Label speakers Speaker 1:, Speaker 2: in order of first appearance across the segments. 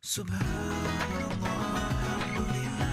Speaker 1: Subhanallah, alhamdulillah,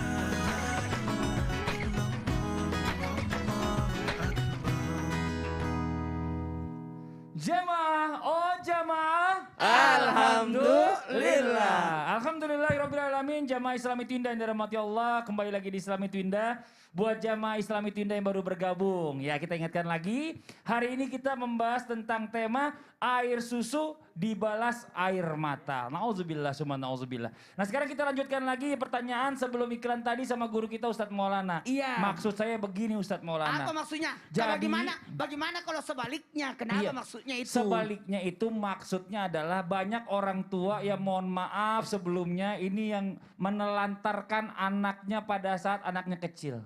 Speaker 2: Jamaah, oh jamaah.
Speaker 3: Alhamdulillah.
Speaker 2: Alhamdulillahirrabbilalamin. Jamaah Islami Twinda yang dirahmati Allah. Kembali lagi di Islami Twinda. Buat jamaah Islami Twinda yang baru bergabung. Ya, kita ingatkan lagi. Hari ini kita membahas tentang tema air susu dibalas air mata. Nauzubillah summa nauzubillah. Nah, sekarang kita lanjutkan lagi pertanyaan sebelum iklan tadi sama guru kita Ustadz Maulana.
Speaker 3: Iya.
Speaker 2: Maksud saya begini Ustadz Maulana.
Speaker 3: Apa maksudnya?
Speaker 2: Jadi-
Speaker 3: Bagaimana kalau sebaliknya? Kenapa
Speaker 2: Iya.
Speaker 3: maksudnya itu?
Speaker 2: Sebaliknya itu maksudnya adalah banyak orang tua yang mohon maaf sebelumnya ini yang menelantarkan anaknya pada saat anaknya kecil.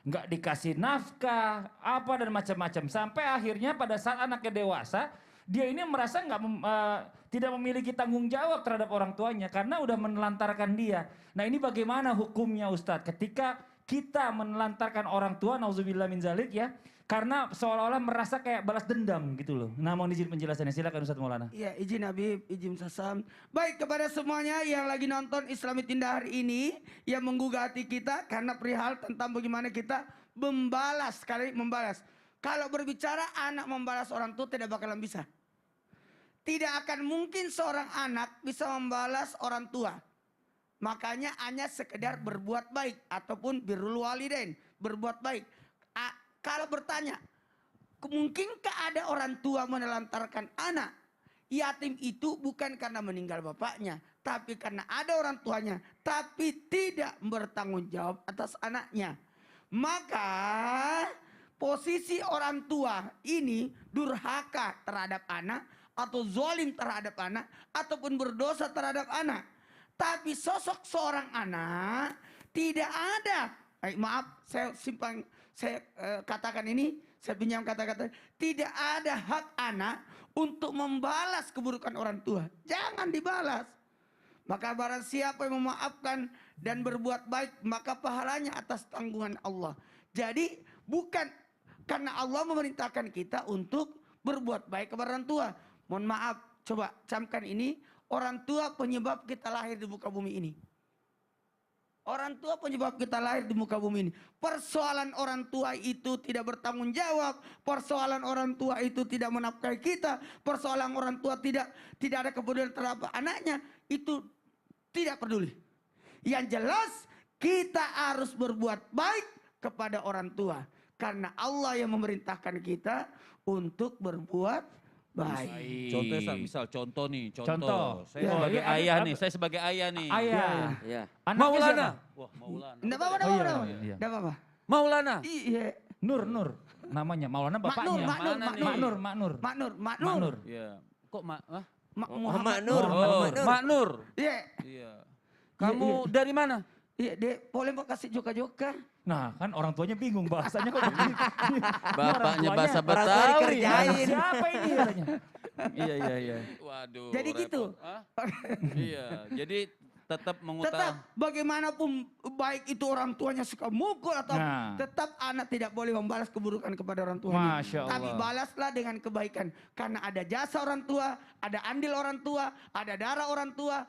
Speaker 2: Nggak dikasih nafkah, apa dan macam-macam. Sampai akhirnya pada saat anaknya dewasa, dia ini merasa tidak memiliki tanggung jawab terhadap orang tuanya karena udah menelantarkan dia. Nah ini bagaimana hukumnya Ustadz ketika kita menelantarkan orang tua, nauzubillah min zalik ya. Karena seolah-olah merasa kayak balas dendam gitu loh. Nah mohon izin penjelasannya, silakan Ustadz Maulana.
Speaker 3: Iya, izin Habib, izin Sasam. Baik, kepada semuanya yang lagi nonton Islami Tinda hari ini, yang menggugah hati kita karena perihal tentang bagaimana kita membalas. Kalau berbicara anak membalas orang tua tidak bakalan bisa. Tidak akan mungkin seorang anak bisa membalas orang tua. Makanya hanya sekedar berbuat baik ataupun birrul walidain, berbuat baik. Kalau bertanya, mungkinkah ada orang tua menelantarkan anak? Yatim itu bukan karena meninggal bapaknya, tapi karena ada orang tuanya, tapi tidak bertanggung jawab atas anaknya. Maka posisi orang tua ini durhaka terhadap anak, atau zalim terhadap anak, ataupun berdosa terhadap anak. Tapi sosok seorang anak tidak ada. Maaf, saya katakan ini, saya pinjam kata-kata, tidak ada hak anak untuk membalas keburukan orang tua. Jangan dibalas. Maka barang siapa yang memaafkan dan berbuat baik, maka pahalanya atas tanggungan Allah. Jadi bukan karena Allah memerintahkan kita untuk berbuat baik kepada orang tua. Mohon maaf, coba camkan ini, orang tua penyebab kita lahir di muka bumi ini. Orang tua penyebab kita lahir di muka bumi ini. Persoalan orang tua itu tidak bertanggung jawab. Persoalan orang tua itu tidak menafkahi kita. Persoalan orang tua tidak ada kepedulian terhadap anaknya. Itu tidak peduli. Yang jelas kita harus berbuat baik kepada orang tua. Karena Allah yang memerintahkan kita untuk berbuat baik.
Speaker 4: Contoh misal contoh.
Speaker 2: Contoh.
Speaker 4: Saya
Speaker 2: Oh,
Speaker 4: sebagai
Speaker 2: iya,
Speaker 4: ayah
Speaker 2: apa?
Speaker 4: nih, saya sebagai ayah nih.
Speaker 2: Ayah.
Speaker 4: Iya.
Speaker 2: Anaknya
Speaker 4: Maulana.
Speaker 2: siapa?
Speaker 4: Wah, Maulana.
Speaker 3: Enggak apa-apa,
Speaker 2: Oh, iya, iya.
Speaker 3: enggak apa-apa.
Speaker 4: Maulana.
Speaker 3: Iya.
Speaker 2: Nur namanya. Maulana bapaknya.
Speaker 3: Maknur.
Speaker 2: Maknur.
Speaker 4: Iya. Kok
Speaker 3: Muhammad
Speaker 5: Nur.
Speaker 4: Mak Nur.
Speaker 3: Iya.
Speaker 4: Iya. Kamu dari mana?
Speaker 3: Iya, Dek, boleh mau kasih joka-joka?
Speaker 2: Nah kan orang tuanya bingung bahasanya kok begini.
Speaker 4: Bapaknya bahasa
Speaker 5: orang tua
Speaker 4: Betawi.
Speaker 5: dikerjain.
Speaker 2: Siapa ini katanya?
Speaker 4: Iya. Waduh.
Speaker 3: Jadi
Speaker 4: repot.
Speaker 3: gitu.
Speaker 4: Hah? Iya. Jadi tetap
Speaker 3: Tetap
Speaker 4: mengutamakan.
Speaker 3: bagaimanapun baik itu orang tuanya suka mukul atau
Speaker 2: Nah.
Speaker 3: tetap anak tidak boleh membalas keburukan kepada orang tuanya.
Speaker 2: Masya Allah.
Speaker 3: Tapi balaslah dengan kebaikan. Karena ada jasa orang tua, ada andil orang tua, ada darah orang tua,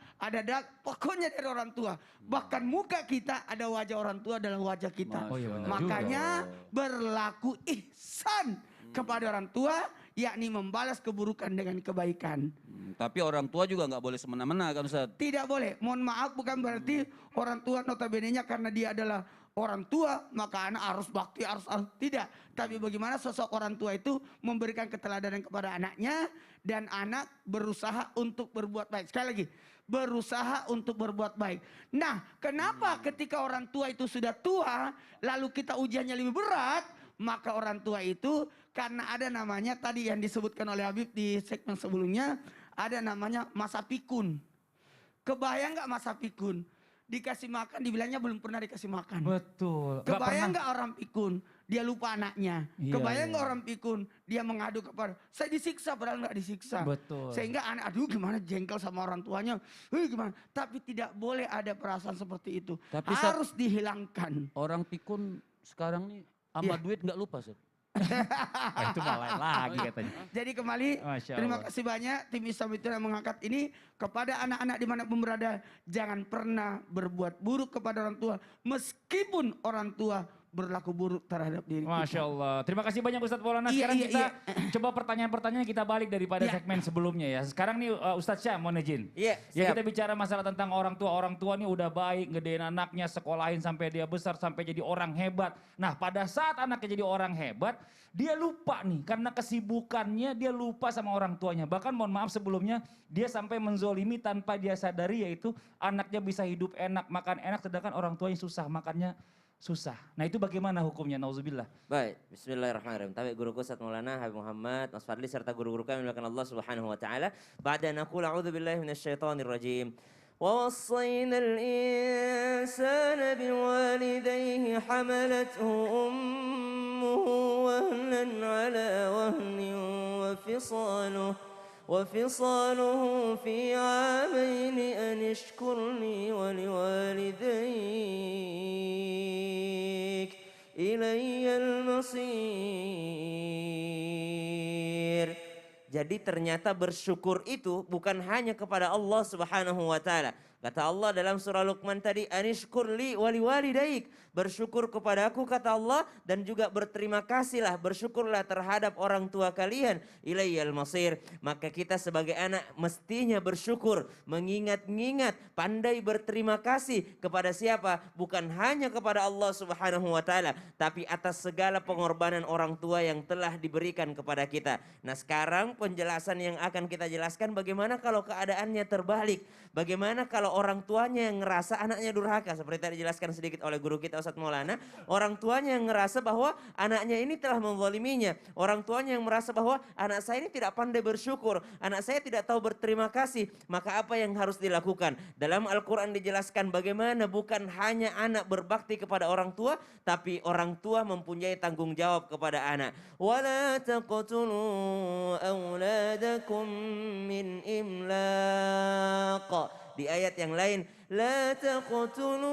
Speaker 3: pokoknya dari orang tua. Bahkan muka kita ada wajah orang tua dalam wajah kita.
Speaker 2: Oh iya benar
Speaker 3: Makanya berlaku ihsan kepada orang tua, yakni membalas keburukan dengan kebaikan.
Speaker 4: Tapi orang tua juga nggak boleh semena-mena kan Ustaz?
Speaker 3: Tidak boleh. Mohon maaf, bukan berarti orang tua notabene-nya karena dia adalah orang tua maka anak harus bakti, harus tidak. Tapi bagaimana sosok orang tua itu memberikan keteladanan kepada anaknya dan anak berusaha untuk berbuat baik. Sekali lagi, berusaha untuk berbuat baik. Nah, kenapa ketika orang tua itu sudah tua lalu kita ujiannya lebih berat? Maka orang tua itu karena ada namanya tadi yang disebutkan oleh Habib di segmen sebelumnya, ada namanya masa pikun. Kebayang nggak masa pikun? Dikasih makan, dibilangnya belum pernah dikasih makan.
Speaker 2: Betul. Nggak
Speaker 3: Kebayang
Speaker 2: pernah.
Speaker 3: nggak orang pikun? Dia lupa anaknya.
Speaker 2: Iya,
Speaker 3: Kebayang
Speaker 2: iya.
Speaker 3: nggak orang pikun? Dia mengadu kepada, saya disiksa padahal nggak disiksa.
Speaker 2: Betul.
Speaker 3: Sehingga anak, aduh gimana jengkel sama orang tuanya. Gimana? Tapi tidak boleh ada perasaan seperti itu.
Speaker 4: Tapi,
Speaker 3: Harus dihilangkan.
Speaker 4: Orang pikun sekarang nih sama
Speaker 3: Iya.
Speaker 4: duit nggak lupa Ustaz.
Speaker 2: Wah, itu malah lain lagi katanya.
Speaker 3: Jadi kembali,
Speaker 2: Masya
Speaker 3: terima
Speaker 2: Allah.
Speaker 3: kasih banyak tim Islam itu yang mengangkat ini kepada anak-anak dimanapun berada. Jangan pernah berbuat buruk kepada orang tua, meskipun orang tua berlaku buruk terhadap diri kita.
Speaker 2: Masya Allah. Terima kasih banyak Ustadz Maulana.
Speaker 3: Iya,
Speaker 2: Sekarang
Speaker 3: iya,
Speaker 2: kita
Speaker 3: iya.
Speaker 2: coba pertanyaan-pertanyaan kita balik daripada
Speaker 3: Iya.
Speaker 2: segmen sebelumnya ya. Sekarang nih Ustadz Syam, mohon izin.
Speaker 5: Iya,
Speaker 2: Ya
Speaker 5: siap.
Speaker 2: kita bicara masalah tentang orang tua. Orang tua nih udah baik, ngedein anaknya, sekolahin sampai dia besar, sampai jadi orang hebat. Nah pada saat anaknya jadi orang hebat, dia lupa nih. Karena kesibukannya dia lupa sama orang tuanya. Bahkan mohon maaf sebelumnya, dia sampai menzolimi tanpa dia sadari, yaitu anaknya bisa hidup enak, makan enak, sedangkan orang tuanya susah, makannya susah. Nah itu bagaimana hukumnya? Nauzubillah.
Speaker 5: Baik, bismillahirrahmanirrahim. Tapi guruku Ustaz Maulana, Habib Muhammad, Mas Fadli serta guru-guru kami melakukan Allah Subhanahu wa taala. Ba'da naqul a'udzu billahi minasyaitonir rajim. Wa wassayna al-insana biwalidayhi hamalathu ummuhu wahnan 'ala wahnin وفصاله في عامين أن اشكر لي ولوالديك إلي المصير. Jadi ternyata bersyukur itu bukan hanya kepada Allah Subhanahu wa taala. Kata Allah dalam surah Luqman tadi, anishkur li wali walidaik. Bersyukur kepadaku kata Allah, dan juga berterima kasihlah, bersyukurlah terhadap orang tua kalian. Ilayyal masir. Maka kita sebagai anak mestinya bersyukur, mengingat-ingat, pandai berterima kasih kepada siapa? Bukan hanya kepada Allah Subhanahu wa taala, tapi atas segala pengorbanan orang tua yang telah diberikan kepada kita. Nah, sekarang penjelasan yang akan kita jelaskan, bagaimana kalau keadaannya terbalik? Bagaimana kalau orang tuanya yang ngerasa anaknya durhaka? Seperti tadi dijelaskan sedikit oleh guru kita Ustadz Maulana. Orang tuanya yang ngerasa bahwa anaknya ini telah menzaliminya. Orang tuanya yang merasa bahwa anak saya ini tidak pandai bersyukur. Anak saya tidak tahu berterima kasih. Maka apa yang harus dilakukan? Dalam Al-Quran dijelaskan bagaimana bukan hanya anak berbakti kepada orang tua, tapi orang tua mempunyai tanggung jawab kepada anak. وَلَا تَقْتُلُوا أَوْلَادَكُمْ مِنْ إِمْلَاقٍ. Di ayat yang lain, la taqtulu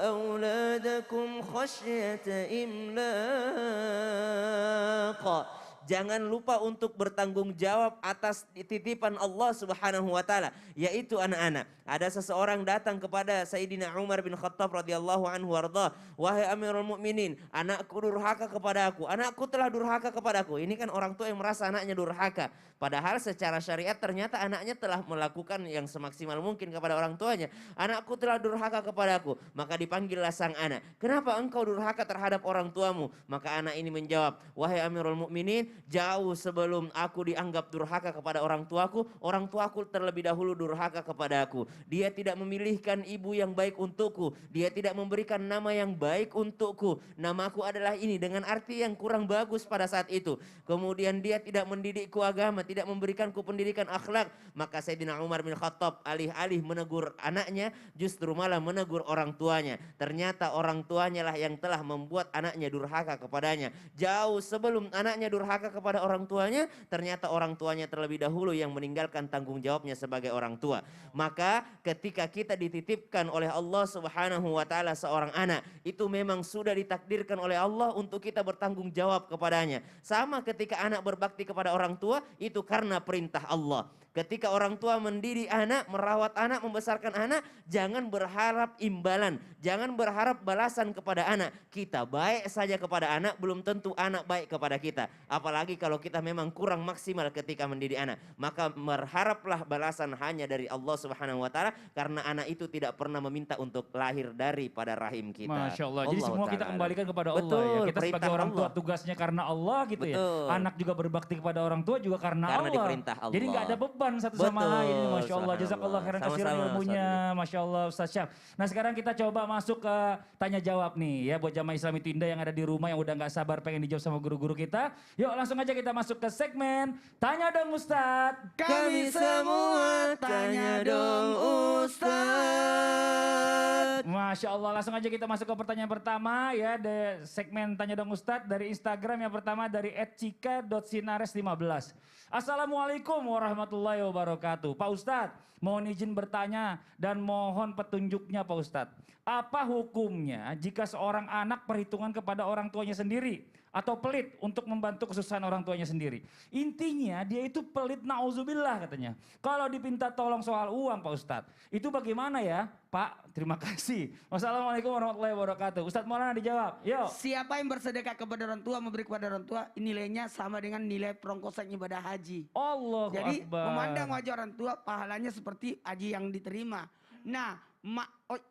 Speaker 5: auladakum khasyata imlaq. Jangan lupa untuk bertanggung jawab atas titipan Allah Subhanahu wa taala, yaitu anak-anak. Ada seseorang datang kepada Sayyidina Umar bin Khattab radhiyallahu anhu warda, wahai Amirul Mukminin, anakku durhaka kepadaku, anakku telah durhaka kepadaku. Ini kan orang tua yang merasa anaknya durhaka, padahal secara syariat ternyata anaknya telah melakukan yang semaksimal mungkin kepada orang tuanya. Anakku telah durhaka kepadaku. Maka dipanggillah sang anak, kenapa engkau durhaka terhadap orang tuamu? Maka anak ini menjawab, wahai Amirul Mukminin, jauh sebelum aku dianggap durhaka kepada orang tuaku terlebih dahulu durhaka kepadaku. Dia tidak memilihkan ibu yang baik untukku. Dia tidak memberikan nama yang baik untukku. Namaku adalah ini dengan arti yang kurang bagus pada saat itu. Kemudian dia tidak mendidikku agama, tidak memberikanku pendidikan akhlak. Maka Sayyidina Umar bin Khattab alih-alih menegur anaknya, justru malah menegur orang tuanya. Ternyata orang tuanya lah yang telah membuat anaknya durhaka kepadanya. Jauh sebelum anaknya durhaka kepada orang tuanya, ternyata orang tuanya terlebih dahulu yang meninggalkan tanggung jawabnya sebagai orang tua. Maka ketika kita dititipkan oleh Allah Subhanahu wa taala seorang anak, itu memang sudah ditakdirkan oleh Allah untuk kita bertanggung jawab kepadanya. Sama ketika anak berbakti kepada orang tua, itu karena perintah Allah. Ketika orang tua mendidik anak, merawat anak, membesarkan anak, jangan berharap imbalan, jangan berharap balasan kepada anak. Kita baik saja kepada anak, belum tentu anak baik kepada kita. Apalagi kalau kita memang kurang maksimal ketika mendidik anak. Maka berharaplah balasan hanya dari Allah Subhanahu wa taala, karena anak itu tidak pernah meminta untuk lahir daripada rahim kita.
Speaker 2: Masya Allah. Jadi
Speaker 5: Allah
Speaker 2: semua kita
Speaker 5: Ta'ala.
Speaker 2: kembalikan kepada Allah
Speaker 5: Betul,
Speaker 2: ya. Kita
Speaker 5: perintah
Speaker 2: sebagai orang tua
Speaker 5: Allah.
Speaker 2: tugasnya karena Allah gitu ya.
Speaker 5: Betul.
Speaker 2: Anak juga berbakti kepada orang tua juga karena
Speaker 5: Karena
Speaker 2: Allah.
Speaker 5: diperintah Allah.
Speaker 2: Jadi nggak ada beban satu sama
Speaker 5: Betul,
Speaker 2: lain. Masya Allah.
Speaker 5: subhanallah.
Speaker 2: Jazakallah khairan kasiran
Speaker 5: Sama-sama,
Speaker 2: ilmunya. Masya Allah Ustaz Syam. Nah sekarang kita coba masuk ke tanya jawab nih ya. Buat jamaah Islami Tinda yang ada di rumah yang udah nggak sabar pengen dijawab sama guru-guru kita. Yuk langsung aja kita masuk ke segmen Tanya Dong Ustaz.
Speaker 3: Kami semua tanya dong Ustaz.
Speaker 2: Masya Allah, langsung aja kita masuk ke pertanyaan pertama ya, segmen Tanya Dong Ustadz dari Instagram. Yang pertama dari @cika.sinares15. Assalamualaikum warahmatullahi wabarakatuh. Pak Ustadz, mohon izin bertanya dan mohon petunjuknya Pak Ustadz. Apa hukumnya jika seorang anak perhitungan kepada orang tuanya sendiri? atau pelit untuk membantu kesusahan orang tuanya sendiri. Intinya dia itu pelit, nauzubillah katanya. Kalau dipinta tolong soal uang Pak Ustadz, itu bagaimana ya Pak? Terima kasih. Wassalamualaikum warahmatullahi wabarakatuh. Ustadz Maulana dijawab, yuk.
Speaker 3: Siapa yang bersedekah kepada orang tua, memberi kepada orang tua, nilainya sama dengan nilai perongkosan ibadah haji.
Speaker 2: Allahu
Speaker 3: Jadi
Speaker 2: Akbar.
Speaker 3: memandang wajah orang tua pahalanya seperti haji yang diterima. Nah,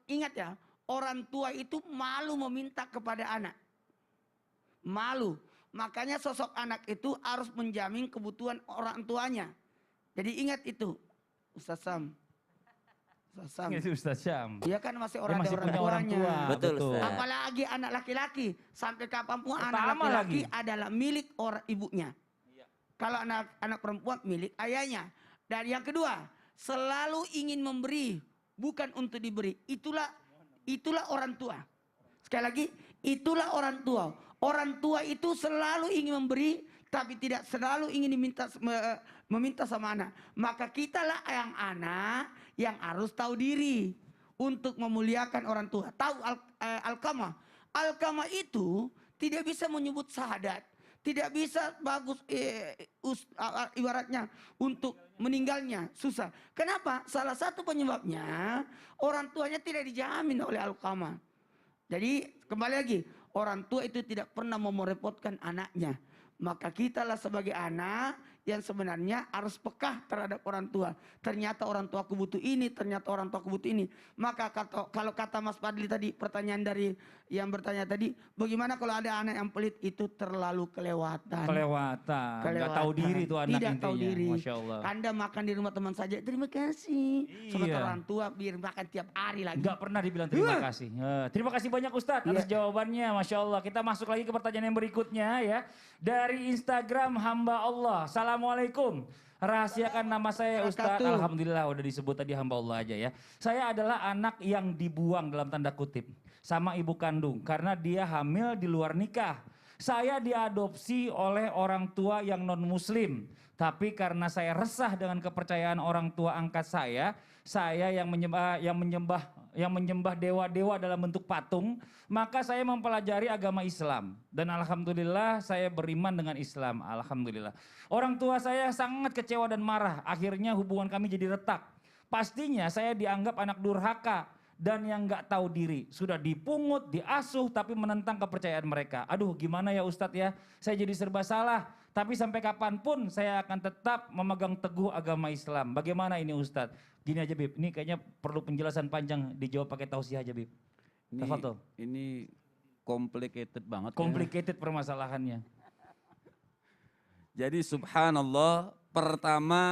Speaker 3: ingat ya, orang tua itu malu meminta kepada anak. Malu. Makanya sosok anak itu harus menjamin kebutuhan orang tuanya. Jadi ingat itu, Ustaz Sam. Ustaz Sam.
Speaker 2: Ini Ustaz Syam.
Speaker 3: Dia kan masih
Speaker 2: Dia
Speaker 3: orang
Speaker 2: masih
Speaker 3: orang
Speaker 2: punya orang
Speaker 3: tuanya.
Speaker 2: tua.
Speaker 5: Betul, Ustaz.
Speaker 3: Apalagi anak laki-laki. Sampai kapanpun anak
Speaker 2: Pertama
Speaker 3: laki-laki
Speaker 2: lagi.
Speaker 3: adalah milik orang ibunya. Kalau anak perempuan milik ayahnya. Dan yang kedua, selalu ingin memberi, bukan untuk diberi. Itulah orang tua. Sekali lagi, itulah orang tua. Orang tua itu selalu ingin memberi, tapi tidak selalu ingin meminta sama anak. Maka kitalah yang anak yang harus tahu diri untuk memuliakan orang tua. Tahu Alkamah. Alkamah itu tidak bisa menyebut syahadat. Tidak bisa bagus ibaratnya untuk meninggalnya susah. Kenapa? Salah satu penyebabnya orang tuanya tidak dijamin oleh Alkamah. Jadi kembali lagi, orang tua itu tidak pernah mau merepotkan anaknya. Maka kitalah sebagai anak yang sebenarnya harus peka terhadap orang tua. Ternyata orang tua aku butuh ini, ternyata orang tua aku butuh ini. Maka kalau kata Mas Fadli tadi, pertanyaan dari yang bertanya tadi, bagaimana kalau ada anak yang pelit? Itu terlalu kelewatan.
Speaker 2: Kelewatan. Nggak tahu diri tuh anak
Speaker 3: Tidak
Speaker 2: intinya.
Speaker 3: tahu diri.
Speaker 2: Masya Allah.
Speaker 3: Anda makan di rumah teman saja, terima kasih. Sementara orang tua biar makan tiap hari lagi.
Speaker 2: Nggak pernah dibilang terima kasih. Terima kasih banyak Ustadz atas
Speaker 3: Iya.
Speaker 2: jawabannya. Masya Allah. Kita masuk lagi ke pertanyaan yang berikutnya ya. Dari Instagram hamba Allah. Assalamualaikum. Rahasiakan nama saya Ustadz.
Speaker 3: Wabarakatuh.
Speaker 2: Alhamdulillah udah disebut tadi hamba Allah aja ya. Saya adalah anak yang dibuang dalam tanda kutip sama ibu kandung karena dia hamil di luar nikah. Saya diadopsi oleh orang tua yang non muslim. Tapi karena saya resah dengan kepercayaan orang tua angkat saya yang menyembah dewa-dewa dalam bentuk patung, maka saya mempelajari agama Islam dan alhamdulillah saya beriman dengan Islam. Alhamdulillah. Orang tua saya sangat kecewa dan marah. Akhirnya hubungan kami jadi retak. Pastinya saya dianggap anak durhaka dan yang nggak tahu diri. Sudah dipungut, diasuh tapi menentang kepercayaan mereka. Aduh, gimana ya Ustadz ya? Saya jadi serba salah. Tapi sampai kapanpun saya akan tetap memegang teguh agama Islam. Bagaimana ini Ustadz? Gini aja Bib, ini kayaknya perlu penjelasan panjang, dijawab pakai tausiah aja Bib. Tafadhol.
Speaker 4: Ini complicated banget. ya.
Speaker 2: Complicated permasalahannya.
Speaker 4: Jadi subhanallah, pertama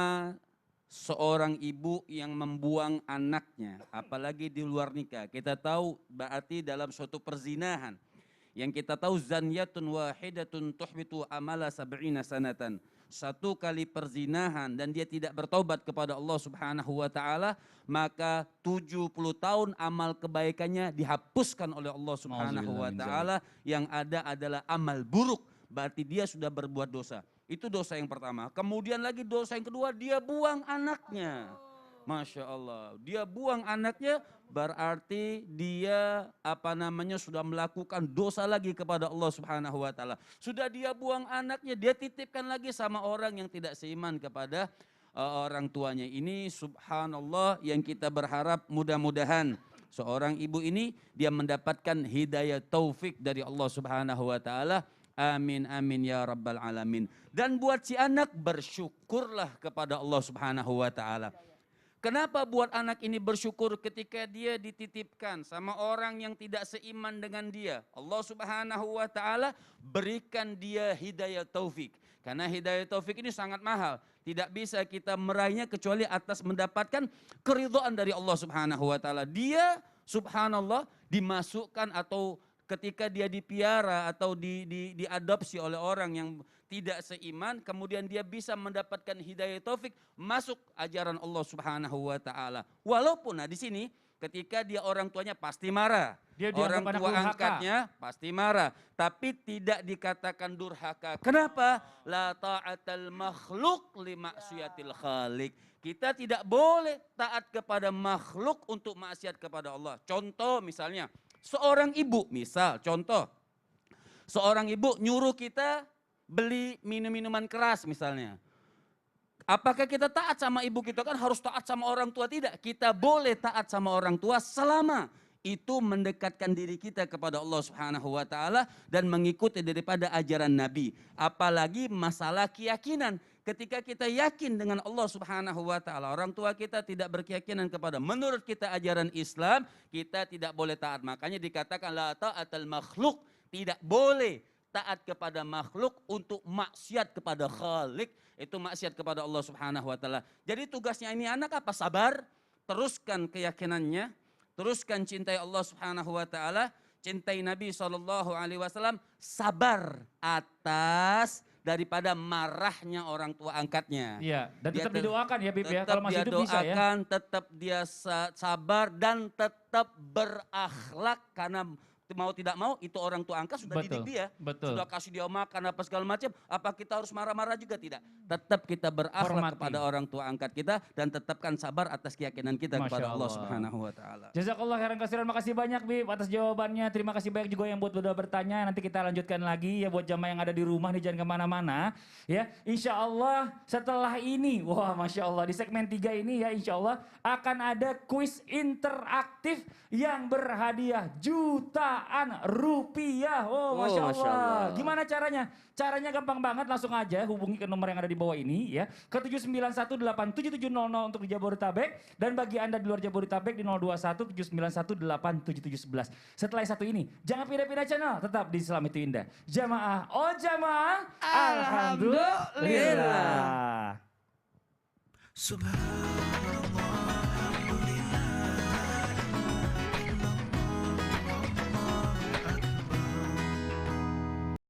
Speaker 4: seorang ibu yang membuang anaknya, apalagi di luar nikah. Kita tahu berarti dalam suatu perzinahan. Yang kita tahu zaniyatun wahidatun tuhbitu amala sab'ina sanatan. Satu kali perzinahan dan dia tidak bertobat kepada Allah Subhanahu wa taala, maka 70 tahun amal kebaikannya dihapuskan oleh Allah Subhanahu wa taala. Yang ada adalah amal buruk, berarti dia sudah berbuat dosa. Itu dosa yang pertama. Kemudian lagi dosa yang kedua, dia buang anaknya. Masya Allah, dia buang anaknya berarti dia sudah melakukan dosa lagi kepada Allah Subhanahu wa taala. Sudah dia buang anaknya, dia titipkan lagi sama orang yang tidak seiman kepada orang tuanya. Ini subhanallah yang kita berharap mudah-mudahan seorang ibu ini dia mendapatkan hidayah taufik dari Allah Subhanahu wa taala. Amin amin ya rabbal alamin. Dan buat si anak, bersyukurlah kepada Allah Subhanahu wa taala. Kenapa buat anak ini bersyukur ketika dia dititipkan sama orang yang tidak seiman dengan dia? Allah Subhanahu wa taala berikan dia hidayah taufik. Karena hidayah taufik ini sangat mahal. Tidak bisa kita meraihnya kecuali atas mendapatkan keridhaan dari Allah Subhanahu wa taala. Dia subhanallah dimasukkan atau ketika dia dipiara atau diadopsi oleh orang yang tidak seiman, kemudian dia bisa mendapatkan hidayah taufik masuk ajaran Allah Subhanahu wa taala. Walaupun di sini ketika dia orang tuanya pasti marah.
Speaker 2: Dia
Speaker 4: Orang
Speaker 2: dianggap anak
Speaker 4: tua
Speaker 2: durhaka.
Speaker 4: angkatnya pasti marah, tapi tidak dikatakan durhaka. Kenapa? La ta'atal makhluk li maksiatil khaliq. Kita tidak boleh taat kepada makhluk untuk maksiat kepada Allah. Contoh misalnya, seorang ibu, misal contoh. Seorang ibu nyuruh kita beli minuman keras misalnya. Apakah kita taat sama ibu kita? Kan harus taat sama orang tua, tidak. Kita boleh taat sama orang tua selama itu mendekatkan diri kita kepada Allah Subhanahu wa taala dan mengikuti daripada ajaran Nabi. Apalagi masalah keyakinan. Ketika kita yakin dengan Allah Subhanahu wa taala, orang tua kita tidak berkeyakinan kepada menurut kita ajaran Islam, kita tidak boleh taat. Makanya dikatakan la ta'atal makhluk, tidak boleh taat kepada makhluk untuk maksiat kepada Khalik, itu maksiat kepada Allah Subhanahu wa taala. Jadi tugasnya ini anak apa? Sabar, teruskan keyakinannya, teruskan cintai Allah Subhanahu wa taala, cintai Nabi SAW, sabar atas daripada marahnya orang tua angkatnya.
Speaker 2: Iya, dan
Speaker 4: Dia
Speaker 2: tetap
Speaker 4: ter-
Speaker 2: didoakan ya Bib ya,
Speaker 4: Tetap
Speaker 2: kalau masih
Speaker 4: dia
Speaker 2: hidup bisa ya.
Speaker 4: doakan, tetap dia sabar dan tetap berakhlak karena mau tidak mau itu orang tua angkat sudah didik dia.
Speaker 2: Betul.
Speaker 4: Sudah kasih dia makan apa segala macam. Apa kita harus marah-marah juga? Tidak. Tetap kita berakhlak
Speaker 2: Hormati.
Speaker 4: kepada orang tua angkat kita dan tetapkan sabar atas keyakinan kita
Speaker 2: Masya
Speaker 4: kepada Allah
Speaker 2: Allah.
Speaker 4: Subhanahu wa taala.
Speaker 2: Jazakallah khairan kasiran, makasih banyak Bib atas jawabannya. Terima kasih banyak juga yang udah bertanya. Nanti kita lanjutkan lagi ya buat jamaah yang ada di rumah nih, jangan kemana-mana. Ya, insya Allah setelah ini, wah Masya Allah di segmen 3 ini ya insya Allah akan ada kuis interaktif yang berhadiah jutaan rupiah. Oh Masya
Speaker 5: Oh,
Speaker 2: Allah.
Speaker 5: Masya Allah.
Speaker 2: Gimana caranya? Caranya gampang banget, langsung aja hubungi ke nomor yang ada di bawah ini ya. Ke 791877700 untuk di Jabodetabek. Dan bagi Anda di luar Jabodetabek di 021791877711. Setelah yang satu ini, jangan pindah-pindah channel. Tetap di Islam itu Indah. Jamaah, oh jamaah. Alhamdulillah.
Speaker 1: Subhanallah, alhamdulillah.